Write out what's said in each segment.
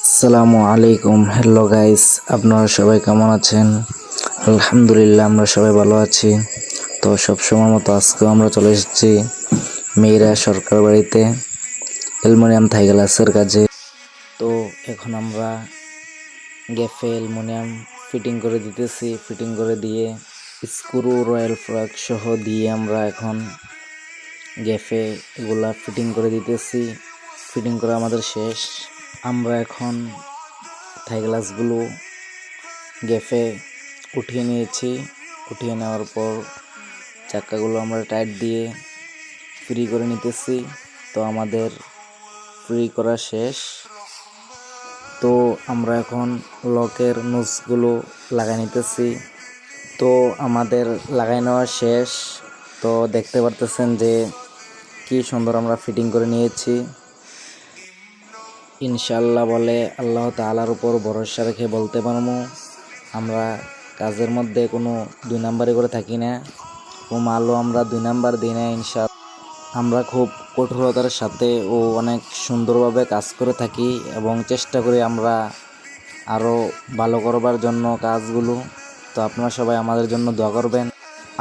আসসালামু আলাইকুম, hello guys, আপনারা সবাই কেমন আছেন? আলহামদুলিল্লাহ, আমরা সবাই ভালো আছি। তো সবসময় মতো আজকেও আমরা চলে এসেছি মেয়েরা সরকার বাড়িতে অ্যালুমিনিয়াম থাই গ্লাসের কাজে। তো এখন আমরা গ্যাফে অ্যালুমিনিয়াম ফিটিং করে দিতেছি। ফিটিং করে দিয়ে স্ক্রু রয়্যাল ফ্রাগ সহ দিয়ে আমরা এখন গ্যাফে এগুলা ফিটিং করে দিতেছি। ফিটিং করা আমাদের শেষ। আমরা এখন থাই গ্লাসগুলো গ্যাফে উঠিয়ে নিয়েছি। উঠিয়ে নেওয়ার পর চাক্কাগুলো আমরা টাইট দিয়ে ফ্রি করে নিতেছি। তো আমাদের ফ্রি করা শেষ। তো আমরা এখন লকের নোজগুলো লাগাই নিতেছি। তো আমাদের লাগাই নেওয়া শেষ। তো দেখতে পারতেছেন যে কি সুন্দর আমরা ফিটিং করে নিয়েছি। ইনশাআল্লাহ বলে আল্লাহ তাআলার উপর ভরসা রেখে বলতে পারবো, আমরা কাজের মধ্যে কোনো 2 নাম্বারি করে থাকি না। ও মালও আমরা 2 নাম্বার দিই না। ইনশাআল্লাহ আমরা খুব কঠোরতার সাথে ও অনেক সুন্দরভাবে কাজ করে থাকি এবং চেষ্টা করি আমরা আরও ভালো করবার জন্য কাজগুলো। তো আপনারা সবাই আমাদের জন্য দোয়া করবেন,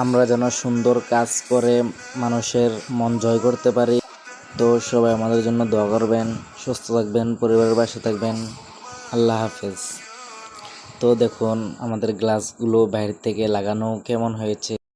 আমরা যেন সুন্দর কাজ করে মানুষের মন জয় করতে পারি। তো সবাই আমাদের জন্য দোয়া করবেন। সুস্থ থাকবেন, পরিবারের পাশে থাকবেন। আল্লাহ হাফেজ। তো দেখুন আমাদের গ্লাসগুলো বাইরে থেকে লাগানো কেমন হয়েছে।